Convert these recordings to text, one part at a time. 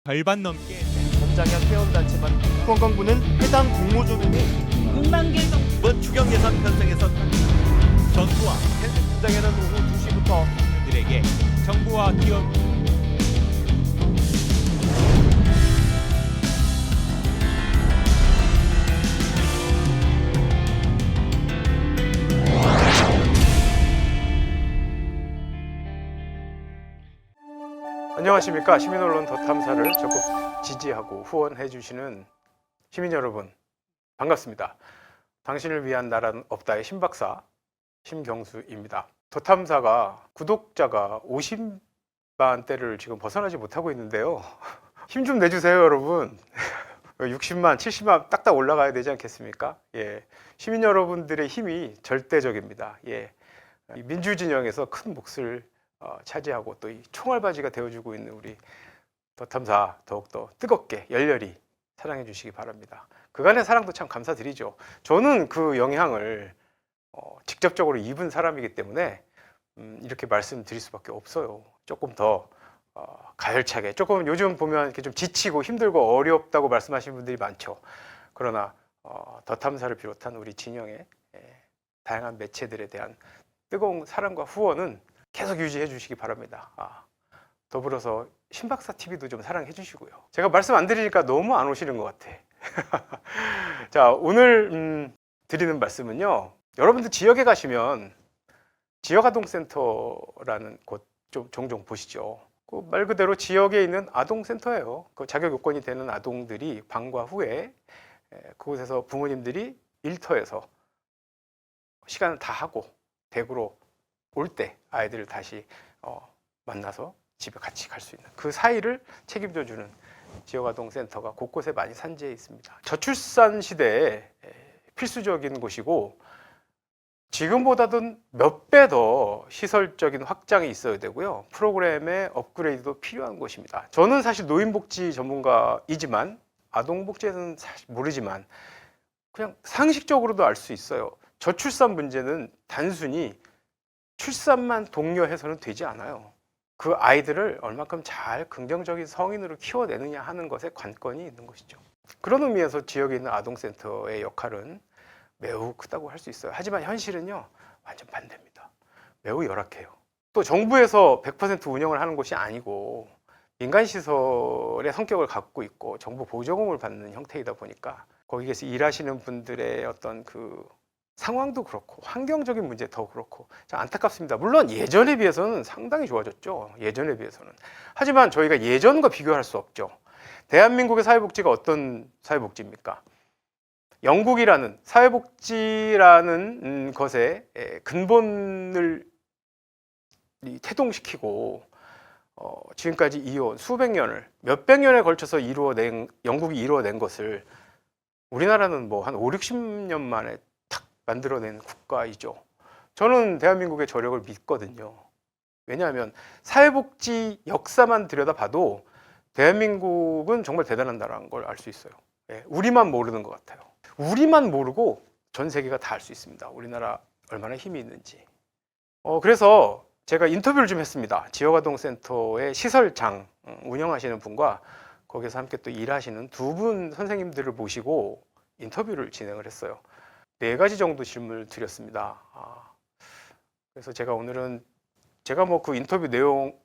절반 넘게 전장현 회원단체만 후원광부는 해당 공모조명에 6만 개 정도. 이번 추경 예산 편성에서 전투와 전장에는 오후 2시부터 들에게 정부와 기업 안녕하십니까. 시민언론 더 탐사를 적극 지지하고 후원해 주시는 시민 여러분, 반갑습니다. 당신을 위한 나라는 없다의 신박사 심경수입니다. 더 탐사가 구독자가 50만대를 지금 벗어나지 못하고 있는데요. 힘 좀 내주세요, 여러분. 60만, 70만 딱딱 올라가야 되지 않겠습니까? 예, 시민 여러분들의 힘이 절대적입니다. 예, 이 민주진영에서 큰 몫을 차지하고 또 이 총알바지가 되어주고 있는 우리 더 탐사 더욱더 뜨겁게 열렬히 사랑해 주시기 바랍니다. 그간의 사랑도 참 감사드리죠. 저는 그 영향을 직접적으로 입은 사람이기 때문에 이렇게 말씀드릴 수밖에 없어요. 조금 더 가열차게, 조금 요즘 보면 이렇게 좀 지치고 힘들고 어렵다고 말씀하시는 분들이 많죠. 그러나 더 탐사를 비롯한 우리 진영의 다양한 매체들에 대한 뜨거운 사랑과 후원은 계속 유지해 주시기 바랍니다. 더불어서 신박사 TV도 좀 사랑해 주시고요. 제가 말씀 안 드리니까 너무 안 오시는 것 같아. 자, 오늘 드리는 말씀은요, 여러분들 지역에 가시면 지역아동센터라는 곳 좀 종종 보시죠. 그 말 그대로 지역에 있는 아동센터예요. 그 자격 요건이 되는 아동들이 방과 후에 그곳에서 부모님들이 일터에서 시간을 다 하고 댁으로 올 때 아이들을 다시 만나서 집에 같이 갈 수 있는 그 사이를 책임져 주는 지역아동센터가 곳곳에 많이 산재해 있습니다. 저출산 시대에 필수적인 곳이고 지금보다도 몇 배 더 시설적인 확장이 있어야 되고요. 프로그램의 업그레이드도 필요한 곳입니다. 저는 사실 노인복지 전문가이지만 아동복지에는 사실 모르지만 그냥 상식적으로도 알 수 있어요. 저출산 문제는 단순히 출산만 독려해서는 되지 않아요. 그 아이들을 얼마큼 잘 긍정적인 성인으로 키워내느냐 하는 것에 관건이 있는 것이죠. 그런 의미에서 지역에 있는 아동센터의 역할은 매우 크다고 할 수 있어요. 하지만 현실은요, 완전 반대입니다. 매우 열악해요. 또 정부에서 100% 운영을 하는 곳이 아니고 민간시설의 성격을 갖고 있고 정부 보조금을 받는 형태이다 보니까 거기에서 일하시는 분들의 어떤 그 상황도 그렇고 환경적인 문제 더 그렇고 참 안타깝습니다. 물론 예전에 비해서는 상당히 좋아졌죠. 예전에 비해서는. 하지만 저희가 예전과 비교할 수 없죠. 대한민국의 사회복지가 어떤 사회복지입니까? 영국이라는 사회복지라는 것의 근본을 태동시키고 지금까지 이어온 수백 년을 몇백 년에 걸쳐서 영국이 이루어낸 것을 우리나라는 뭐 한 5, 60년 만에 만들어낸 국가이죠. 저는 대한민국의 저력을 믿거든요. 왜냐하면 사회복지 역사만 들여다봐도 대한민국은 정말 대단한 나라인 걸 알 수 있어요. 우리만 모르는 것 같아요. 우리만 모르고 전 세계가 다 알 수 있습니다. 우리나라 얼마나 힘이 있는지. 그래서 제가 인터뷰를 좀 했습니다. 지역아동센터의 시설장 운영하시는 분과 거기서 함께 또 일하시는 두 분 선생님들을 모시고 인터뷰를 진행을 했어요. 4가지 정도 질문을 드렸습니다. 그래서 제가 오늘은 제가 뭐 그 인터뷰 내용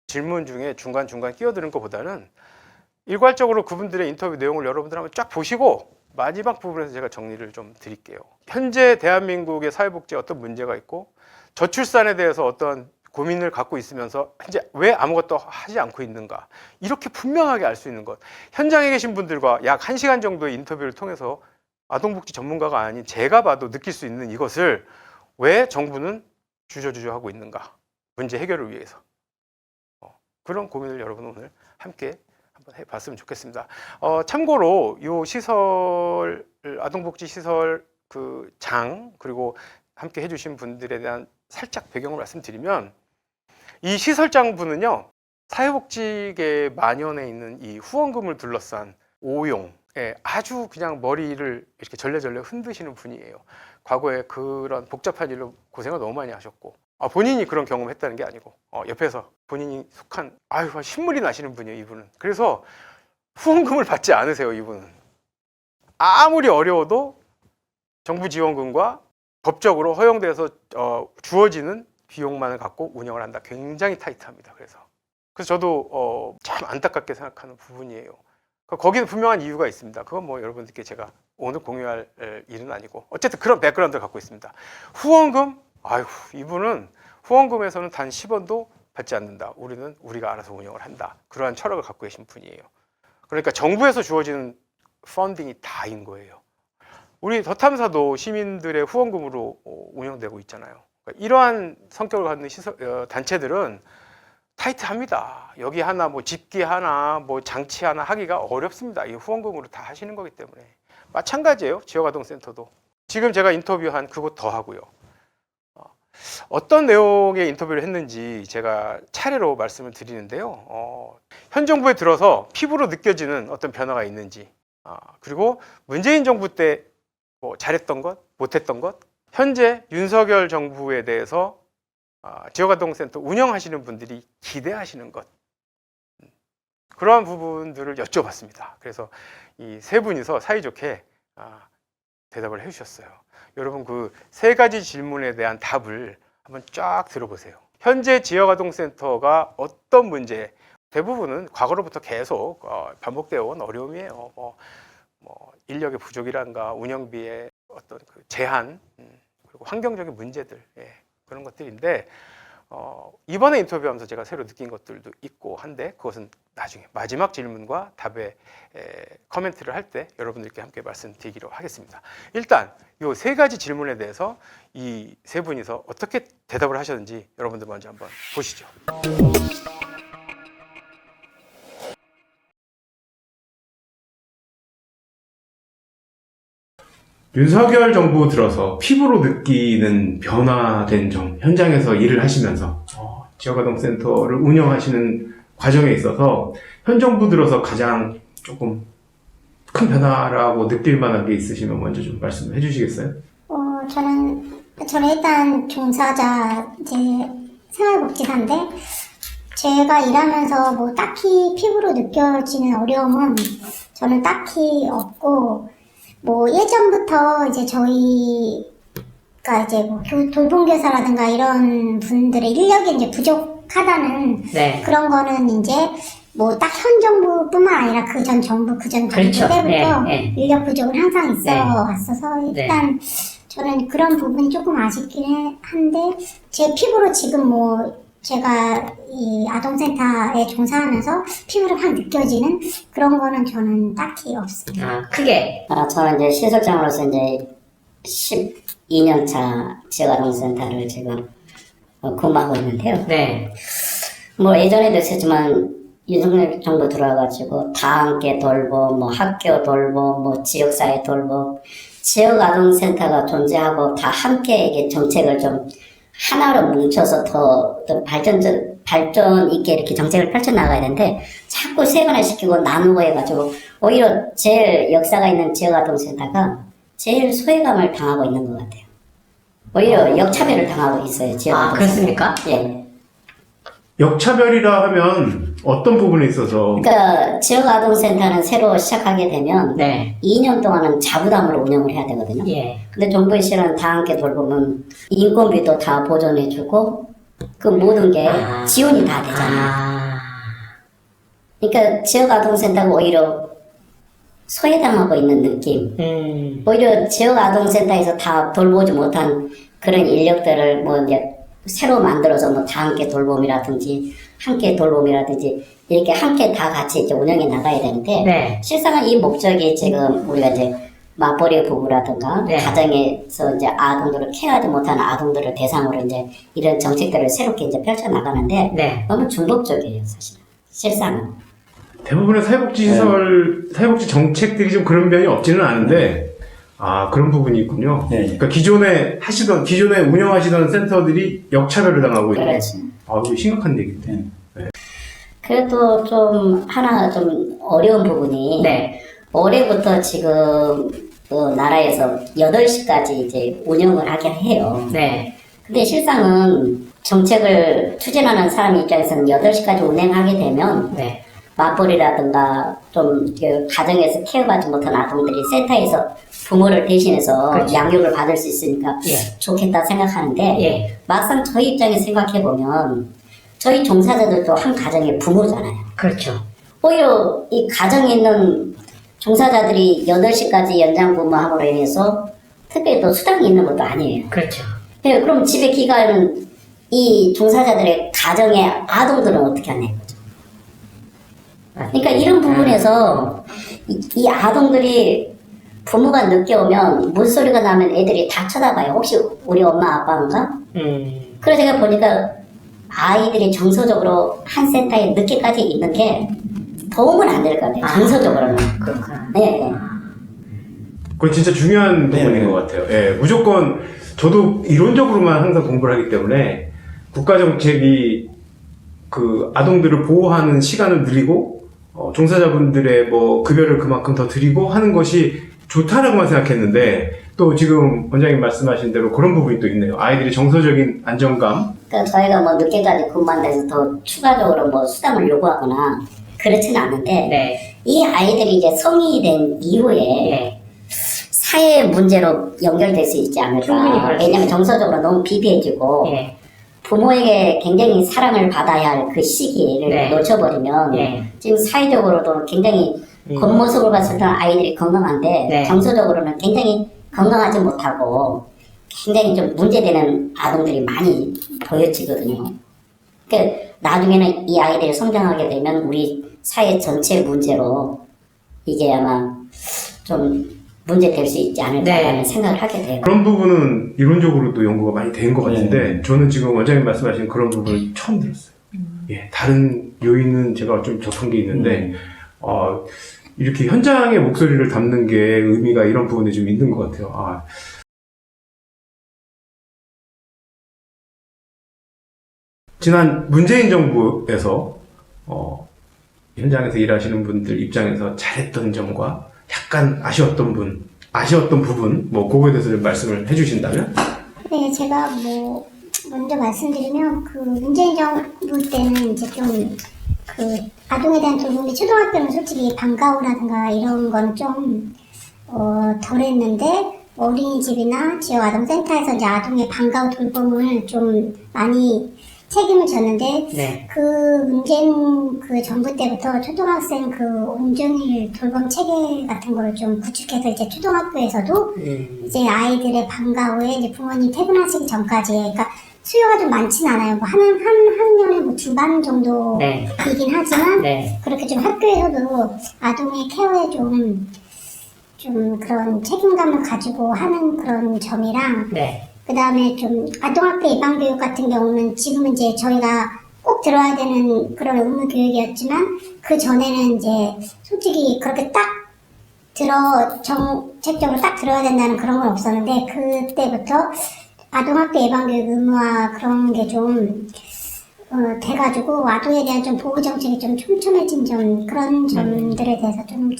질문 중에 중간중간 끼어드는 것보다는 일괄적으로 그분들의 인터뷰 내용을 여러분들 한번 쫙 보시고 마지막 부분에서 제가 정리를 좀 드릴게요. 현재 대한민국의 사회복지에 어떤 문제가 있고 저출산에 대해서 어떤 고민을 갖고 있으면서 현재 왜 아무것도 하지 않고 있는가, 이렇게 분명하게 알 수 있는 것, 현장에 계신 분들과 약 1시간 정도의 인터뷰를 통해서 아동복지 전문가가 아닌 제가 봐도 느낄 수 있는 이것을 왜 정부는 주저주저 하고 있는가, 문제 해결을 위해서 그런 고민을 여러분 오늘 함께 한번 해봤으면 좋겠습니다. 참고로 이 시설, 아동복지 시설 그 장, 그리고 함께 해주신 분들에 대한 살짝 배경을 말씀드리면, 이 시설장 분은요, 사회복지계 만연해 있는 이 후원금을 둘러싼 오용, 아주 그냥 머리를 이렇게 절레절레 흔드시는 분이에요. 과거에 그런 복잡한 일로 고생을 너무 많이 하셨고, 본인이 그런 경험을 했다는 게 아니고 옆에서 본인이 속한 신물이 나시는 분이에요, 이분은. 그래서 후원금을 받지 않으세요, 이분은. 아무리 어려워도 정부 지원금과 법적으로 허용돼서 주어지는 비용만을 갖고 운영을 한다. 굉장히 타이트합니다. 그래서 저도 참 안타깝게 생각하는 부분이에요. 거기는 분명한 이유가 있습니다. 그건 뭐 여러분들께 제가 오늘 공유할 일은 아니고 어쨌든 그런 백그라운드를 갖고 있습니다. 후원금? 이분은 후원금에서는 단 10원도 받지 않는다. 우리는 우리가 알아서 운영을 한다. 그러한 철학을 갖고 계신 분이에요. 그러니까 정부에서 주어지는 펀딩이 다인 거예요. 우리 더 탐사도 시민들의 후원금으로 운영되고 있잖아요. 그러니까 이러한 성격을 갖는 단체들은 타이트합니다. 여기 하나, 뭐 집기 하나, 뭐 장치 하나 하기가 어렵습니다. 이 후원금으로 다 하시는 거기 때문에. 마찬가지예요. 지역아동센터도. 지금 제가 인터뷰한 그곳 더 하고요. 어떤 내용의 인터뷰를 했는지 제가 차례로 말씀을 드리는데요. 현 정부에 들어서 피부로 느껴지는 어떤 변화가 있는지, 그리고 문재인 정부 때 뭐 잘했던 것, 못했던 것, 현재 윤석열 정부에 대해서 지역아동센터 운영하시는 분들이 기대하시는 것, 그러한 부분들을 여쭤봤습니다. 그래서 이 세 분이서 사이좋게 대답을 해주셨어요. 여러분 그 세 가지 질문에 대한 답을 한번 쫙 들어보세요. 현재 지역아동센터가 어떤 문제, 대부분은 과거로부터 계속 반복되어 온 어려움이에요. 뭐 인력의 부족이란가, 운영비의 어떤 그 제한, 그리고 환경적인 문제들, 그런 것들인데 이번에 인터뷰하면서 제가 새로 느낀 것들도 있고 한데 그것은 나중에 마지막 질문과 답에 코멘트를 할 때 여러분들께 함께 말씀드리기로 하겠습니다. 일단 이 세 가지 질문에 대해서 이 세 분이서 어떻게 대답을 하셨는지 여러분들 먼저 한번 보시죠. 윤석열 정부 들어서 피부로 느끼는 변화된 점, 현장에서 일을 하시면서 지역아동센터를 운영하시는 과정에 있어서 현 정부 들어서 가장 조금 큰 변화라고 느낄 만한 게 있으시면 먼저 좀 말씀해 주시겠어요? 저는 일단 종사자 이제 생활복지사인데 제가 일하면서 뭐 딱히 피부로 느껴지는 어려움은 저는 딱히 없고, 뭐 예전부터 이제 저희가 이제 뭐 돌봄교사라든가 이런 분들의 인력이 이제 부족하다는 그런 거는 이제 뭐 딱 현 정부뿐만 아니라 그전 정부 그전 그렇죠. 때부터 인력 부족은 항상 있어 왔어서 일단 저는 그런 부분이 조금 아쉽긴 한데 제 피부로 지금 뭐 제가 이 아동센터에 종사하면서 피부로 확 느껴지는 그런 거는 저는 딱히 없습니다. 크게. 저는 이제 실속장으로서 이제 12년 차 지역아동센터를 지금 근무하고 있는데요. 뭐 예전에도 있었지만 윤석열 정부 들어와가지고 다 함께 돌봄, 뭐 학교 돌봄, 뭐 지역사회 돌봄, 지역아동센터가 존재하고 다 함께 이게 정책을 좀 하나로 뭉쳐서 더 발전 있게 이렇게 정책을 펼쳐나가야 되는데 자꾸 세분화시키고 나누고 해가지고 오히려 제일 역사가 있는 지역아동센터가 제일 소외감을 당하고 있는 것 같아요. 오히려 역차별을 당하고 있어요. 지역아동센터. 그렇습니까? 예. 역차별이라 하면 어떤 부분에 있어서? 그러니까 지역아동센터는 새로 시작하게 되면 2년 동안은 자부담으로 운영을 해야 되거든요. 근데 정부의 실은 다 함께 돌보면 인건비도 다 보존해주고 그 모든 게 지원이 다 되잖아요. 그러니까 지역아동센터가 오히려 소외당하고 있는 느낌. 오히려 지역아동센터에서 다 돌보지 못한 그런 인력들을 뭐 이제 새로 만들어서 뭐 다 함께 돌봄이라든지 이렇게 함께 다 같이 이제 운영해 나가야 되는데 실상은 이 목적이 지금 우리가 이제 맞벌이 부부라든가 가정에서 이제 아동들을 케어하지 못하는 아동들을 대상으로 이제 이런 정책들을 새롭게 이제 펼쳐 나가는데 너무 중독적이에요, 사실은. 실상은. 대부분의 사회복지시설, 사회복지 정책들이 좀 그런 면이 없지는 않은데, 그런 부분이 있군요. 그러니까 기존에 운영하시던 센터들이 역차별을 당하고 있고. 그렇지. 이거 심각한 얘기인데. 그래도 좀 하나 좀 어려운 부분이 올해부터 지금 그 나라에서 8시까지 이제 운영을 하게 해요. 근데 실상은 정책을 추진하는 사람 입장에서는 8시까지 운행하게 되면 맞벌이라든가 좀 가정에서 케어받지 못한 아동들이 센터에서 부모를 대신해서 양육을 받을 수 있으니까 좋겠다 생각하는데 막상 저희 입장에서 생각해보면 저희 종사자들도 한 가정의 부모잖아요. 그렇죠. 오히려 이 가정에 있는 종사자들이 8시까지 연장 근무함으로 인해서 특별히 또 수당이 있는 것도 아니에요. 그렇죠. 네, 그럼 집에 귀가하는 이 종사자들의 가정의 아동들은 어떻게 하냐 이거죠. 그러니까 이런 부분에서 이 아동들이 부모가 늦게 오면 문소리가 나면 애들이 다 쳐다봐요. 혹시 우리 엄마 아빠인가? 그래서 제가 보니까 아이들이 정서적으로 한 센터에 늦게까지 있는 게 도움은 안 될 것 같아요. 정서적으로는. 그렇구나. 네. 그건 진짜 중요한 부분인 네. 것 같아요. 예, 무조건 저도 이론적으로만 항상 공부를 하기 때문에 국가정책이 그 아동들을 보호하는 시간을 늘리고 종사자분들의 뭐 급여를 그만큼 더 드리고 하는 것이 좋다라고만 생각했는데 또 지금 원장님 말씀하신 대로 그런 부분이 또 있네요. 아이들이 정서적인 안정감. 그러니까 저희가 뭐 늦게까지 근무한다고 해서 더 추가적으로 뭐 수당을 요구하거나 그렇지는 않은데 이 아이들이 이제 성인이 된 이후에 사회 문제로 연결될 수 있지 않을까. 왜냐면 정서적으로 너무 비비해지고 부모에게 굉장히 사랑을 받아야 할 그 시기를 놓쳐버리면 지금 사회적으로도 굉장히 겉모습을 봤을 때는 아이들이 건강한데 정서적으로는 굉장히 건강하지 못하고 굉장히 좀 문제되는 아동들이 많이 보여지거든요. 그러니까 나중에는 이 아이들이 성장하게 되면 우리 사회 전체 문제로 이게 아마 좀 문제될 수 있지 않을까라는 생각을 하게 돼요. 그런 부분은 이론적으로도 연구가 많이 된 것 같은데 저는 지금 원장님 말씀하신 그런 부분을 처음 들었어요. 예, 다른 요인은 제가 좀 접한 게 있는데 이렇게 현장의 목소리를 담는 게 의미가 이런 부분에 좀 있는 것 같아요. 지난 문재인 정부에서 현장에서 일하시는 분들 입장에서 잘했던 점과 약간 아쉬웠던 부분, 뭐 그거에 대해서 좀 말씀을 해주신다면? 네, 제가 뭐 먼저 말씀드리면 그 문재인 정부 때는 이제 좀 그 아동에 대한 돌봄이 초등학교는 솔직히 방과후라든가 이런 건 좀 덜했는데 어린이집이나 지역 아동센터에서 이제 아동의 방과후 돌봄을 좀 많이 책임을 졌는데 그 문재인 그 정부 때부터 초등학생 그 온종일 돌봄 체계 같은 거를 좀 구축해서 이제 초등학교에서도 이제 아이들의 방과후에 이제 부모님 퇴근하시기 전까지 그러니까 수요가 좀 많진 않아요. 뭐 한 학년에 뭐 2반 정도이긴 하지만 그렇게 좀 학교에서도 아동의 케어에 좀 그런 책임감을 가지고 하는 그런 점이랑 그 다음에 좀 아동학대 예방교육 같은 경우는 지금은 이제 저희가 꼭 들어야 되는 그런 의무 교육이었지만 그 전에는 이제 솔직히 그렇게 딱 정책적으로 딱 들어야 된다는 그런 건 없었는데 그때부터 아동학대 예방교육 의무화 그런 게 좀 돼가지고 아동에 대한 좀 보호 정책이 좀 촘촘해진 점 그런 점들에 대해서 좀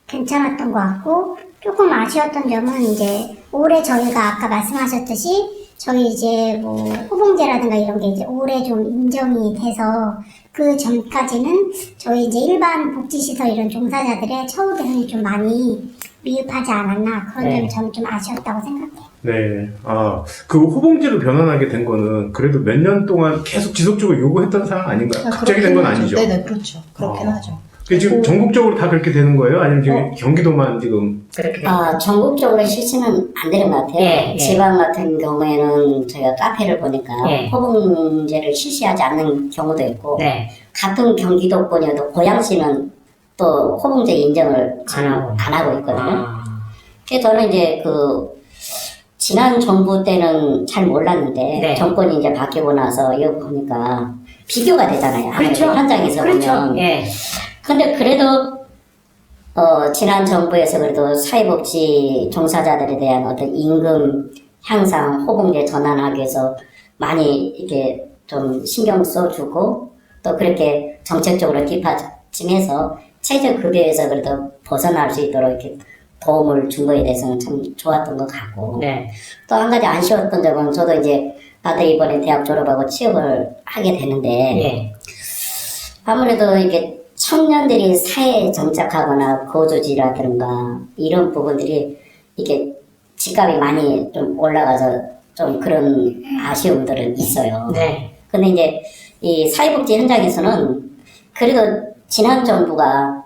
괜찮았던 것 같고 조금 아쉬웠던 점은 이제 올해 저희가 아까 말씀하셨듯이 저희 이제 뭐 호봉제라든가 이런 게 이제 올해 좀 인정이 돼서 그 전까지는 저희 이제 일반 복지시설 이런 종사자들의 처우 개선이 좀 많이 미흡하지 않았나 그런 점이 저는 좀 아쉬웠다고 생각해요. 네. 그 호봉제로 변환하게 된 거는 그래도 몇 년 동안 계속 지속적으로 요구했던 사항 아닌가요? 갑자기 된 건 아니죠? 네네, 그렇죠. 그렇긴 하죠. 지금 전국적으로 다 그렇게 되는 거예요? 아니면 지금 경기도만 지금? 전국적으로 실시는 안 되는 것 같아요. 지방 같은 경우에는 저희가 카페를 보니까 호봉제를 실시하지 않는 경우도 있고 같은 경기도권이어도 고양시는 또 호봉제 인정을 안 하고 있거든요. 그래서 저는 이제 지난 정부 때는 잘 몰랐는데 정권이 이제 바뀌고 나서 이거 보니까 비교가 되잖아요. 현장에서 보면. 근데 그래도 지난 정부에서 그래도 사회복지 종사자들에 대한 어떤 임금 향상, 호봉제 전환하기 위해서 많이 이렇게 좀 신경 써주고 또 그렇게 정책적으로 뒷받침해서 최저급여에서 그래도 벗어날 수 있도록 이렇게 도움을 준 거에 대해서는 참 좋았던 것 같고 또 한 가지 아쉬웠던 점은 저도 이제 아들이 이번에 대학 졸업하고 취업을 하게 되는데 아무래도 이게 청년들이 사회에 정착하거나 거주지라든가 이런 부분들이 이게 집값이 많이 좀 올라가서 좀 그런 아쉬움들은 있어요. 근데 이제 이 사회복지 현장에서는 그래도 지난 정부가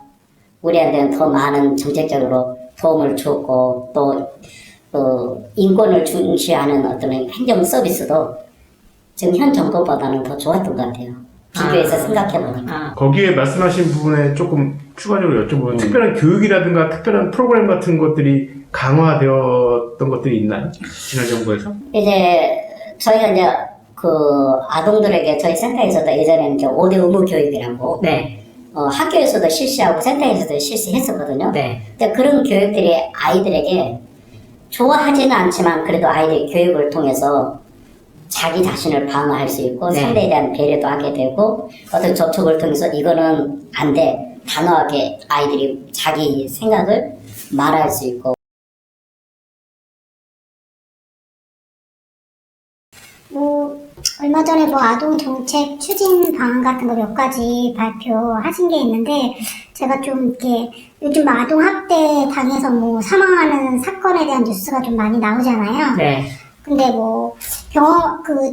우리한테는 더 많은 정책적으로 도움을 줬고 또 인권을 중시하는 어떤 행정 서비스도 지금 현 정부보다는 더 좋았던 것 같아요. 비교해서 생각해보니까. 거기에 말씀하신 부분에 조금 추가적으로 여쭤보면 특별한 교육이라든가 특별한 프로그램 같은 것들이 강화되었던 것들이 있나요? 지난 정부에서? 이제 저희가 이제 그 아동들에게 저희 센터에서도 예전에는 이제 5대 의무 교육이라고 학교에서도 실시하고 센터에서도 실시했었거든요. 근데 그런 교육들이 아이들에게 좋아하지는 않지만 그래도 아이들이 교육을 통해서 자기 자신을 방어할 수 있고 상대에 대한 배려도 하게 되고 어떤 접촉을 통해서 이거는 안 돼 단호하게 아이들이 자기 생각을 말할 수 있고 얼마 전에 아동 정책 추진 방안 같은 거 몇 가지 발표하신 게 있는데, 제가 좀 이렇게 요즘 아동 학대 당해서 사망하는 사건에 대한 뉴스가 좀 많이 나오잖아요. 근데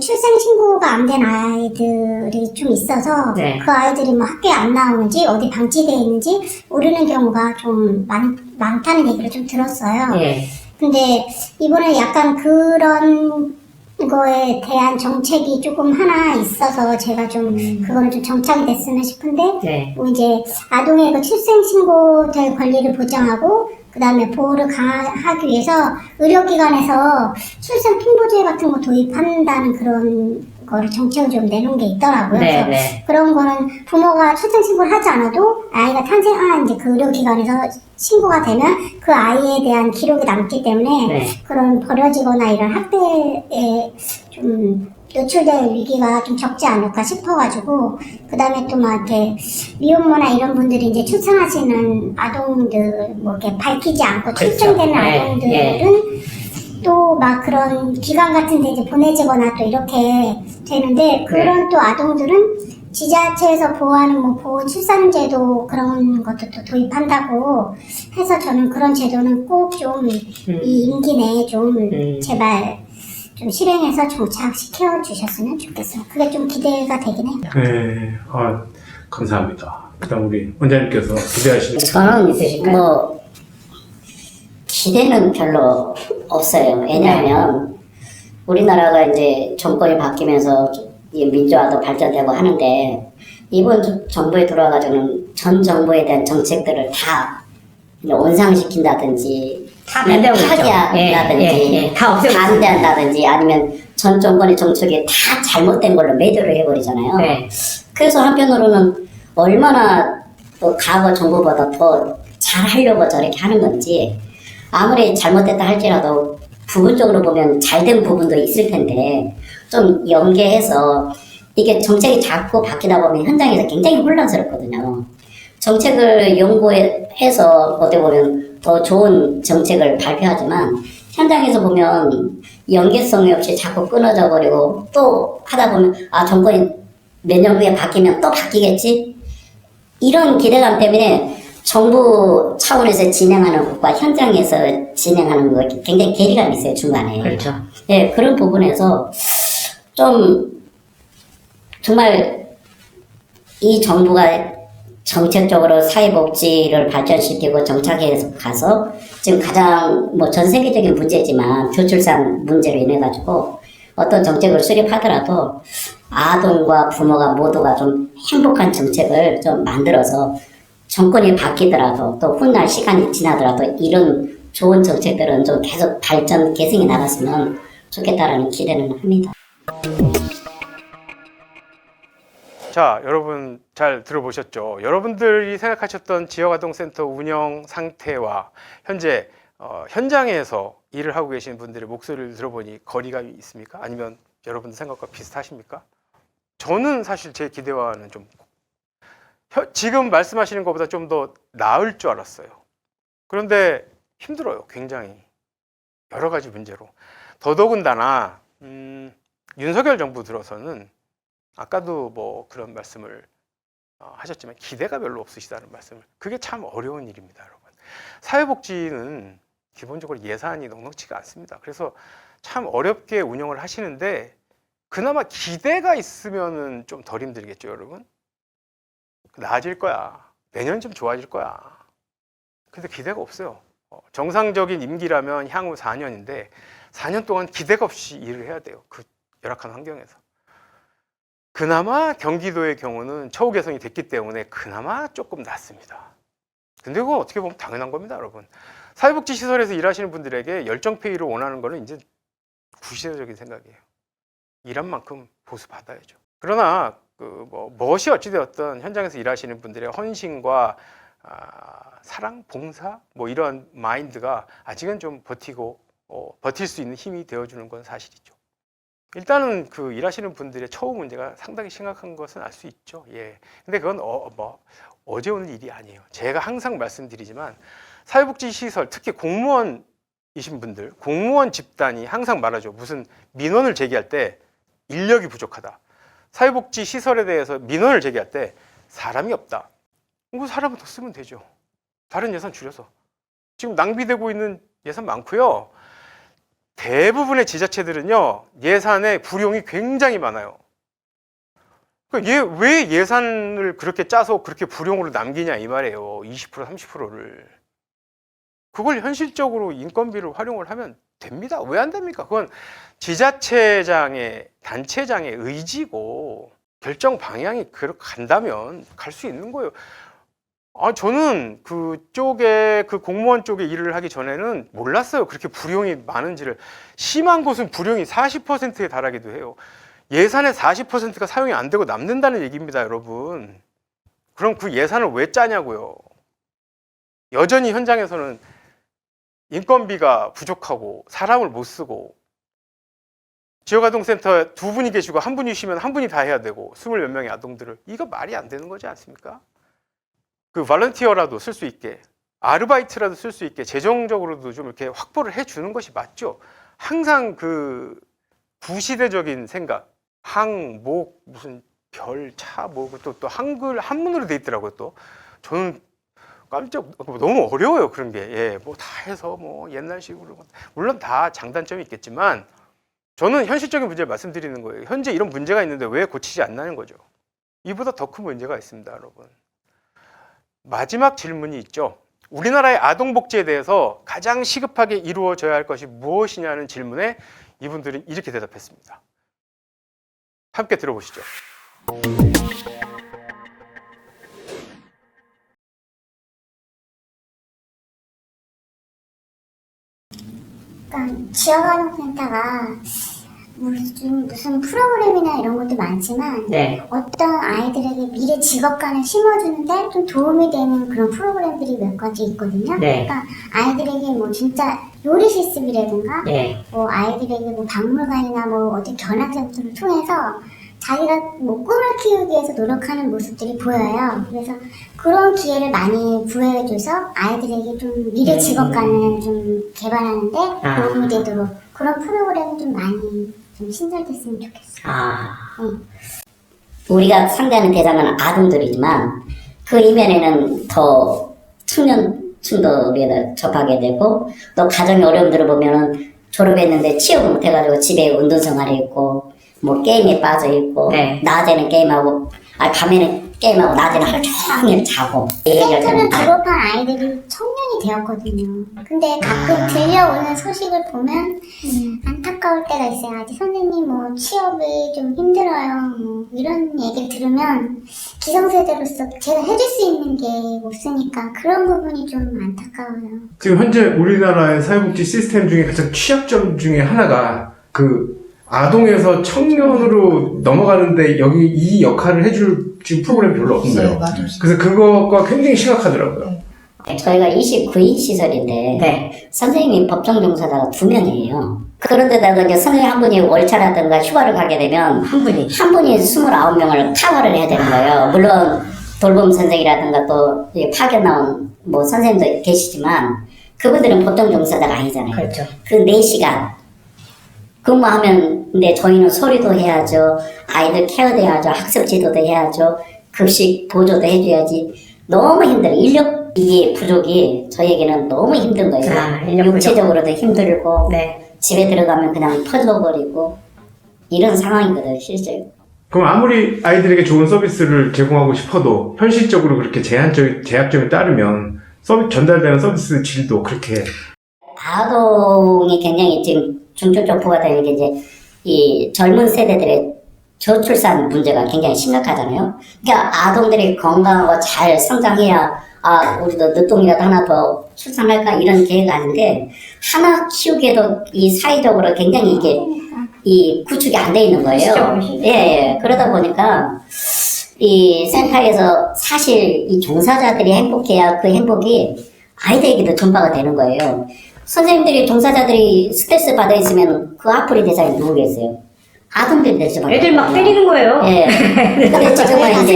출생 신고가 안 된 아이들이 좀 있어서 그 아이들이 학교에 안 나오는지 어디 방치되어 있는지 모르는 경우가 좀 많다는 얘기를 좀 들었어요. 근데 이번에 약간 그런 거에 대한 정책이 조금 하나 있어서 제가 좀 그거는 좀 정착이 됐으면 싶은데 이제 아동의 그 출생 신고될 권리를 보장하고 그 다음에 보호를 강화하기 위해서 의료기관에서 출생 통보제 같은 거 도입한다는 그런 거를 정책을 좀 내놓은 게 있더라고요. 그래서 그런 거는 부모가 출생 신고를 하지 않아도 아이가 탄생한 이제 그 의료기관에서 신고가 되면 그 아이에 대한 기록이 남기 때문에 그런 버려지거나 이런 학대에 좀 노출될 위기가 좀 적지 않을까 싶어가지고 그 다음에 또 이렇게 미혼모나 이런 분들이 이제 출산하시는 아동들 이렇게 밝히지 않고 출생되는 아동들은 또 그런 기관 같은 데 이제 보내지거나 또 이렇게 되는데 그런 또 아동들은 지자체에서 보호하는 보호 출산제도 그런 것도 또 도입한다고 해서 저는 그런 제도는 꼭 좀 이 임기 내에 좀 제발 좀 실행해서 정착시켜 주셨으면 좋겠어요. 그게 좀 기대가 되긴 해요. 네, 감사합니다. 그다음 우리 원장님께서 기대하시는 저는 기대는 별로 없어요. 왜냐하면 우리나라가 이제 정권이 바뀌면서 민주화도 발전되고 하는데 이번 정부에 들어와가지고는 전 정부에 대한 정책들을 다 온상시킨다든지 파기한다든지 반대한다든지 아니면 전 정권의 정책이 다 잘못된 걸로 매도를 해버리잖아요. 그래서 한편으로는 얼마나 또 과거 정부보다 더 잘하려고 저렇게 하는 건지 아무리 잘못됐다 할지라도 부분적으로 보면 잘된 부분도 있을 텐데 좀 연계해서 이게 정책이 자꾸 바뀌다 보면 현장에서 굉장히 혼란스럽거든요. 정책을 연구해서 어떻게 보면 더 좋은 정책을 발표하지만 현장에서 보면 연계성이 없이 자꾸 끊어져 버리고 또 하다 보면 정권이 몇 년 후에 바뀌면 또 바뀌겠지? 이런 기대감 때문에 정부 차원에서 진행하는 것과 현장에서 진행하는 것 굉장히 괴리감이 있어요, 중간에. 그렇죠. 네, 그런 부분에서 좀 정말 이 정부가 정책적으로 사회복지를 발전시키고 정착해서 가서 지금 가장 전 세계적인 문제지만 저출산 문제로 인해 가지고 어떤 정책을 수립하더라도 아동과 부모가 모두가 좀 행복한 정책을 좀 만들어서 정권이 바뀌더라도 또 훗날 시간이 지나더라도 이런 좋은 정책들은 좀 계속 발전 계승이 나갔으면 좋겠다라는 기대는 합니다. 자, 여러분 잘 들어보셨죠? 여러분들이 생각하셨던 지역아동센터 운영 상태와 현재 현장에서 일을 하고 계신 분들의 목소리를 들어보니 거리감이 있습니까? 아니면 여러분들 생각과 비슷하십니까? 저는 사실 제 기대와는 좀 지금 말씀하시는 것보다 좀 더 나을 줄 알았어요. 그런데 힘들어요. 굉장히 여러 가지 문제로. 더더군다나 윤석열 정부 들어서는 아까도 뭐 그런 말씀을 하셨지만 기대가 별로 없으시다는 말씀을, 그게 참 어려운 일입니다, 여러분. 사회복지는 기본적으로 예산이 넉넉치가 않습니다. 그래서 참 어렵게 운영을 하시는데 그나마 기대가 있으면은 좀 덜 힘들겠죠, 여러분. 나아질 거야. 내년쯤 좋아질 거야. 근데 기대가 없어요. 정상적인 임기라면 향후 4년인데 4년 동안 기대가 없이 일을 해야 돼요. 그 열악한 환경에서. 그나마 경기도의 경우는 처우 개선이 됐기 때문에 그나마 조금 낫습니다. 근데 그건 어떻게 보면 당연한 겁니다, 여러분. 사회복지 시설에서 일하시는 분들에게 열정페이를 원하는 거는 이제 구시대적인 생각이에요. 일한 만큼 보수 받아야죠. 그러나 무엇이 어찌되었든 현장에서 일하시는 분들의 헌신과 사랑, 봉사 뭐 이런 마인드가 아직은 좀 버틸 수 있는 힘이 되어주는 건 사실이죠. 일단은 그 일하시는 분들의 처우 문제가 상당히 심각한 것은 알 수 있죠. 예. 근데 그건 어제 오늘 일이 아니에요. 제가 항상 말씀드리지만 사회복지 시설, 특히 공무원이신 분들, 공무원 집단이 항상 말하죠. 무슨 민원을 제기할 때 인력이 부족하다. 사회복지 시설에 대해서 민원을 제기할 때 사람이 없다. 그 사람을 더 쓰면 되죠. 다른 예산 줄여서. 지금 낭비되고 있는 예산 많고요. 대부분의 지자체들은요, 예산에 불용이 굉장히 많아요. 그러니까 왜 예산을 그렇게 짜서 그렇게 불용으로 남기냐 이 말이에요. 20%, 30%를. 그걸 현실적으로 인건비를 활용을 하면 됩니다. 왜 안 됩니까? 그건 지자체장의, 단체장의 의지고 결정 방향이 그렇게 간다면 갈 수 있는 거예요. 저는 그쪽에, 그 공무원 쪽에 일을 하기 전에는 몰랐어요. 그렇게 불용이 많은지를. 심한 곳은 불용이 40%에 달하기도 해요. 예산의 40%가 사용이 안 되고 남는다는 얘기입니다, 여러분. 그럼 그 예산을 왜 짜냐고요. 여전히 현장에서는 인건비가 부족하고 사람을 못 쓰고 지역아동센터에 2분이 계시고 1분이 쉬면 1분이 다 해야 되고 20몇 명의 아동들을, 이거 말이 안 되는 거지 않습니까? 그 발런티어라도 쓸 수 있게, 아르바이트라도 쓸 수 있게 재정적으로도 좀 이렇게 확보를 해주는 것이 맞죠. 항상 그 구시대적인 생각, 항, 목, 무슨 별, 차, 뭐 또 한문으로 돼 있더라고요. 또 저는 깜짝, 너무 어려워요, 그런 게. 예, 뭐 다 해서 뭐 옛날식으로, 물론 다 장단점이 있겠지만 저는 현실적인 문제를 말씀드리는 거예요. 현재 이런 문제가 있는데 왜 고치지 않나는 거죠. 이보다 더 큰 문제가 있습니다, 여러분. 마지막 질문이 있죠. 우리나라의 아동복지에 대해서 가장 시급하게 이루어져야 할 것이 무엇이냐는 질문에 이분들은 이렇게 대답했습니다. 함께 들어보시죠. 그러니까 지역아동센터가 무슨 프로그램이나 이런 것도 많지만 어떤 아이들에게 미래 직업관을 심어주는데 좀 도움이 되는 그런 프로그램들이 몇 가지 있거든요. 그러니까 아이들에게 뭐 진짜 요리 실습이라든가 뭐 아이들에게 뭐 박물관이나 뭐 어디 견학센터를 통해서 자기가 뭐 꿈을 키우기 위해서 노력하는 모습들이 보여요. 그래서 그런 기회를 많이 부여해줘서 아이들에게 좀 미래 직업관을 좀 개발하는데 도움이 되도록 그런 프로그램 좀 많이 좀 신설됐으면 좋겠어요. 우리가 상대하는 대상은 아동들이지만 그 이면에는 더 청년층도 우리가 접하게 되고 또 가정의 어려움들을 보면은 졸업했는데 취업을 못해가지고 집에 운동생활이 있고 뭐 게임에 빠져 있고 낮에는 게임하고 밤에는 게임하고 낮에는 하루 종일 자고. 센터를 졸업한 아이들이 청년이 되었거든요. 근데 가끔 들려오는 소식을 보면 안타까울 때가 있어요. 아직 선생님 뭐 취업이 좀 힘들어요. 뭐 이런 얘기를 들으면 기성세대로서 제가 해줄 수 있는 게 없으니까 그런 부분이 좀 안타까워요. 지금 현재 우리나라의 사회복지 시스템 중에 가장 취약점 중에 하나가 그 아동에서 청년으로 넘어가는데 여기 이 역할을 해줄 지금 프로그램이 별로 없어요. 그래서 그거가 굉장히 심각하더라고요. 저희가 29인 시설인데 선생님이 법정 종사자가 2명이에요. 그런데다가 이제 선생님 한 분이 월차라든가 휴가를 가게 되면 한 분이 29명을 커버를 해야 되는 거예요. 물론 돌봄 선생이라든가 또 파견 나온 뭐 선생님도 계시지만 그분들은 보통 종사자가 아니잖아요. 그렇죠. 그 4시간 근무하면 근데 저희는 서류도 해야죠. 아이들 케어도 해야죠. 학습 지도도 해야죠. 급식 보조도 해줘야지. 너무 힘들어요. 인력이 부족이 저희에게는 너무 힘든 거예요. 인력 부족. 육체적으로도 힘들고 네. 집에 들어가면 그냥 터져버리고 이런 상황이거든요. 실제로. 그럼 아무리 아이들에게 좋은 서비스를 제공하고 싶어도 현실적으로 그렇게 제약점이 따르면 전달되는 서비스 질도 그렇게 아동이 굉장히 지금 중증적부가 되는 게 이제 이 젊은 세대들의 저출산 문제가 굉장히 심각하잖아요. 그러니까 아동들이 건강하고 잘 성장해야 우리도 늦둥이라도 하나 더 출산할까 이런 계획이 아닌데 하나 키우기에도 이 사회적으로 굉장히 이게 이 구축이 안 돼 있는 거예요. 예. 그러다 보니까 이 센터에서 사실 이 종사자들이 행복해야 그 행복이 아이들에게도 전파가 되는 거예요. 선생님들이 종사자들이 스트레스 받아 있으면 그 앞으로 대상이 누구겠어요? 아동들이 되죠. 애들 막 때리는 거예요. 예. 근데 지금은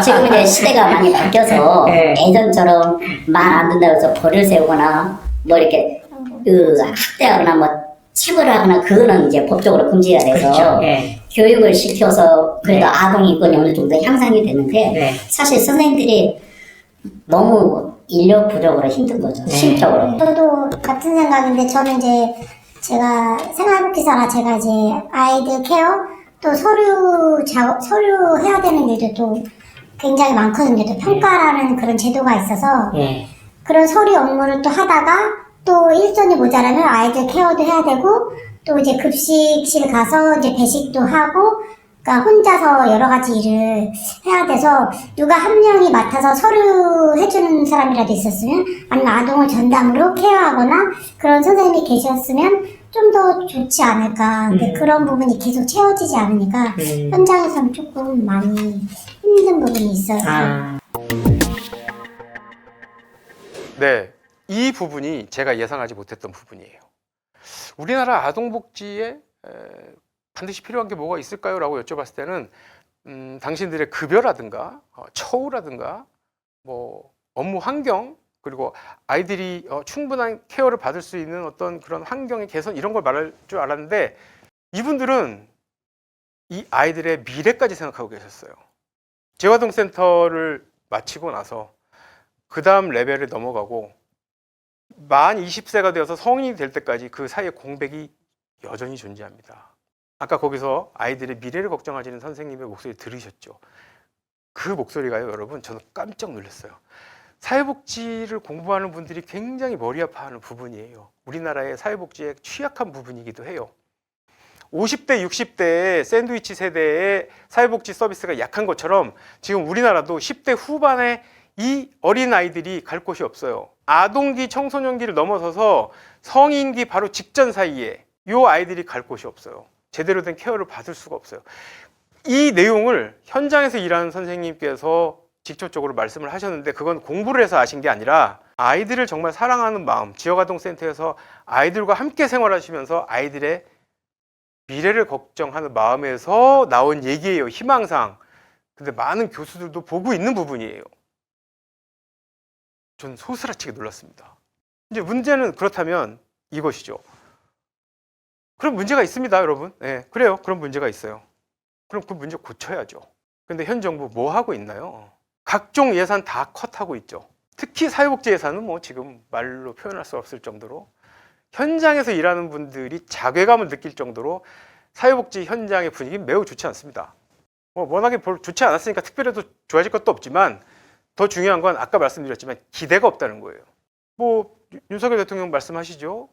지금 이제 시대가 많이 바뀌어서 네. 예전처럼 말 안 듣는다고 해서 벌을 세우거나 뭐 이렇게 학대하거나 뭐 체벌을 하거나 그거는 이제 법적으로 금지가 돼서 그렇죠. 예. 교육을 시켜서 그래도 네. 아동 인권이 어느 정도 향상이 되는데 네. 사실 선생님들이 너무 인력 부족으로 힘든 거죠. 네. 심적으로. 저도 같은 생각인데 저는 이제 제가 생활복지사라 제가 이제 아이들 케어 또 서류 해야 되는 일도 또 굉장히 많거든요. 또 평가라는 그런 제도가 있어서 예. 그런 서류 업무를 또 하다가 또 일손이 모자라면 아이들 케어도 해야 되고 또 이제 급식실 가서 이제 배식도 하고 그러니까 혼자서 여러 가지 일을 해야 돼서 누가 한 명이 맡아서 서류 해주는 사람이라도 있었으면 아니면 아동을 전담으로 케어하거나 그런 선생님이 계셨으면 좀 더 좋지 않을까. 근데 그런 부분이 계속 채워지지 않으니까 현장에서는 조금 많이 힘든 부분이 있어요. 네, 이 부분이 제가 예상하지 못했던 부분이에요. 우리나라 아동복지에 반드시 필요한 게 뭐가 있을까요? 라고 여쭤봤을 때는 당신들의 급여라든가 처우라든가 뭐 업무 환경 그리고 아이들이 충분한 케어를 받을 수 있는 어떤 그런 환경의 개선 이런 걸 말할 줄 알았는데 이분들은 이 아이들의 미래까지 생각하고 계셨어요. 재활동센터를 마치고 나서 그 다음 레벨을 넘어가고 만 20세가 되어서 성인이 될 때까지 그 사이에 공백이 여전히 존재합니다. 아까 거기서 아이들의 미래를 걱정하시는 선생님의 목소리 들으셨죠? 그 목소리가요, 여러분, 저는 깜짝 놀랐어요. 사회복지를 공부하는 분들이 굉장히 머리 아파하는 부분이에요. 우리나라의 사회복지의 취약한 부분이기도 해요. 50대, 60대의 샌드위치 세대의 사회복지 서비스가 약한 것처럼 지금 우리나라도 10대 후반에 이 어린 아이들이 갈 곳이 없어요. 아동기, 청소년기를 넘어서서 성인기 바로 직전 사이에 이 아이들이 갈 곳이 없어요. 제대로 된 케어를 받을 수가 없어요. 이 내용을 현장에서 일하는 선생님께서 직접적으로 말씀을 하셨는데 그건 공부를 해서 아신 게 아니라 아이들을 정말 사랑하는 마음, 지역아동센터에서 아이들과 함께 생활하시면서 아이들의 미래를 걱정하는 마음에서 나온 얘기예요. 희망상. 근데 많은 교수들도 보고 있는 부분이에요. 전 소스라치게 놀랐습니다. 이제 문제는 그렇다면 이것이죠. 그럼 문제가 있습니다, 여러분. 네, 그래요. 그런 문제가 있어요. 그럼 그 문제 고쳐야죠. 근데 현 정부 뭐 하고 있나요? 각종 예산 다 컷하고 있죠. 특히 사회복지 예산은 뭐 지금 말로 표현할 수 없을 정도로 현장에서 일하는 분들이 자괴감을 느낄 정도로 사회복지 현장의 분위기는 매우 좋지 않습니다. 워낙에 좋지 않았으니까 특별히 더 좋아질 것도 없지만 더 중요한 건 아까 말씀드렸지만 기대가 없다는 거예요. 뭐 윤석열 대통령 말씀하시죠.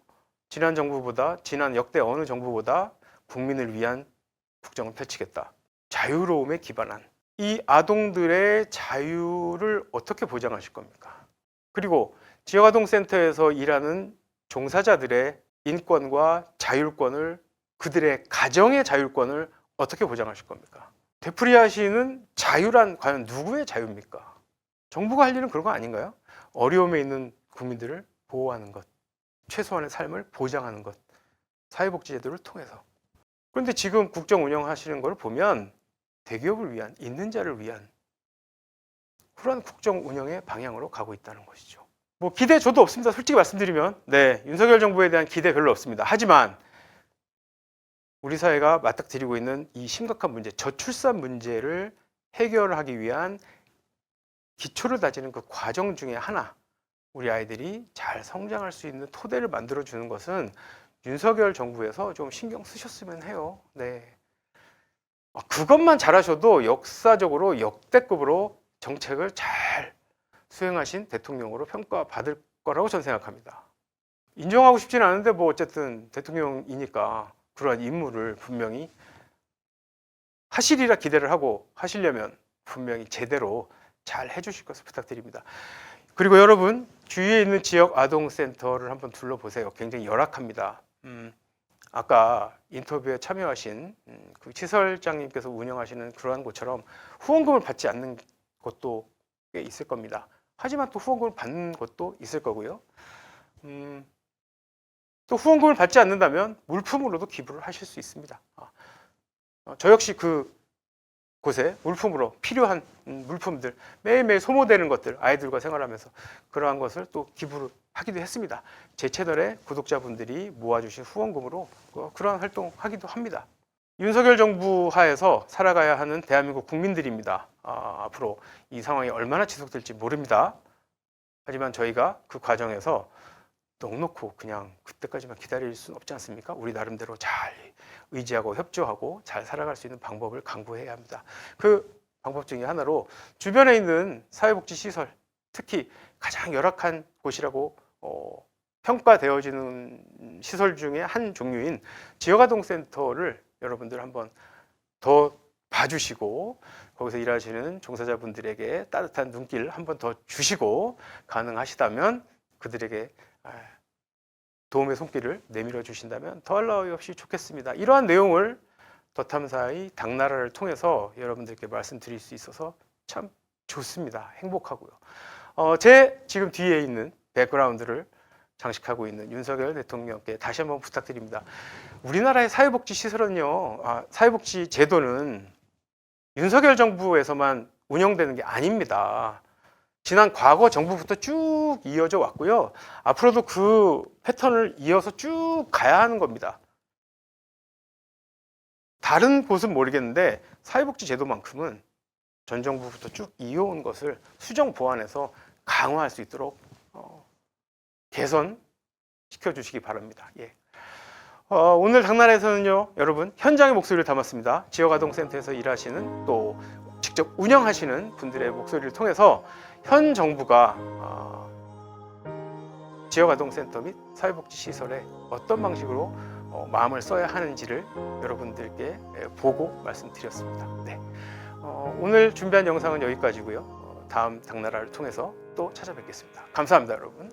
지난 정부보다 지난 역대 어느 정부보다 국민을 위한 국정을 펼치겠다. 자유로움에 기반한 이 아동들의 자유를 어떻게 보장하실 겁니까? 그리고 지역아동센터에서 일하는 종사자들의 인권과 자율권을 그들의 가정의 자율권을 어떻게 보장하실 겁니까? 되풀이하시는 자유란 과연 누구의 자유입니까? 정부가 할 일은 그런 거 아닌가요? 어려움에 있는 국민들을 보호하는 것, 최소한의 삶을 보장하는 것, 사회복지제도를 통해서. 그런데 지금 국정 운영하시는 걸 보면 대기업을 위한, 있는 자를 위한 그런 국정 운영의 방향으로 가고 있다는 것이죠. 뭐 기대 저도 없습니다. 솔직히 말씀드리면. 네, 윤석열 정부에 대한 기대 별로 없습니다. 하지만 우리 사회가 맞닥뜨리고 있는 이 심각한 문제, 저출산 문제를 해결하기 위한 기초를 다지는 그 과정 중에 하나, 우리 아이들이 잘 성장할 수 있는 토대를 만들어주는 것은 윤석열 정부에서 좀 신경 쓰셨으면 해요. 네. 그것만 잘하셔도 역사적으로 역대급으로 정책을 잘 수행하신 대통령으로 평가받을 거라고 저는 생각합니다. 인정하고 싶지는 않은데 뭐 어쨌든 대통령이니까 그러한 임무를 분명히 하시리라 기대를 하고 하시려면 분명히 제대로 잘 해주실 것을 부탁드립니다. 그리고 여러분 주위에 있는 지역 아동센터를 한번 둘러보세요. 굉장히 열악합니다. 아까 인터뷰에 참여하신 그 시설장님께서 운영하시는 그러한 곳처럼 후원금을 받지 않는 곳도 꽤 있을 겁니다. 하지만 또 후원금을 받는 곳도 있을 거고요. 또 후원금을 받지 않는다면 물품으로도 기부를 하실 수 있습니다. 저 역시 그 곳에 물품으로 필요한 물품들, 매일매일 소모되는 것들, 아이들과 생활하면서 그러한 것을 또 기부를 하기도 했습니다. 제 채널에 구독자분들이 모아주신 후원금으로 그러한 활동하기도 합니다. 윤석열 정부 하에서 살아가야 하는 대한민국 국민들입니다. 앞으로 이 상황이 얼마나 지속될지 모릅니다. 하지만 저희가 그 과정에서 넉넉히 그냥 그때까지만 기다릴 수는 없지 않습니까? 우리 나름대로 잘 의지하고 협조하고 잘 살아갈 수 있는 방법을 강구해야 합니다. 그 방법 중에 하나로 주변에 있는 사회복지시설, 특히 가장 열악한 곳이라고 평가되어지는 시설 중에 한 종류인 지역아동센터를 여러분들 한번 더 봐주시고 거기서 일하시는 종사자분들에게 따뜻한 눈길 한번 더 주시고 가능하시다면 그들에게 도움의 손길을 내밀어 주신다면 더할 나위 없이 좋겠습니다. 이러한 내용을 더탐사의 당나라를 통해서 여러분들께 말씀드릴 수 있어서 참 좋습니다. 행복하고요. 제 지금 뒤에 있는 백그라운드를 장식하고 있는 윤석열 대통령께 다시 한번 부탁드립니다. 우리나라의 사회복지 시설은요, 사회복지 제도는 윤석열 정부에서만 운영되는 게 아닙니다. 지난 과거 정부부터 쭉 이어져 왔고요. 앞으로도 그 패턴을 이어서 쭉 가야 하는 겁니다. 다른 곳은 모르겠는데 사회복지 제도만큼은 전 정부부터 쭉 이어온 것을 수정 보완해서 강화할 수 있도록 개선시켜 주시기 바랍니다. 예. 오늘 당나라에서는요, 여러분 현장의 목소리를 담았습니다. 지역아동센터에서 일하시는 또 직접 운영하시는 분들의 목소리를 통해서 현 정부가 지역아동센터 및 사회복지시설에 어떤 방식으로 마음을 써야 하는지를 여러분들께 보고 말씀드렸습니다. 네. 오늘 준비한 영상은 여기까지고요. 다음 당나라를 통해서 또 찾아뵙겠습니다. 감사합니다, 여러분.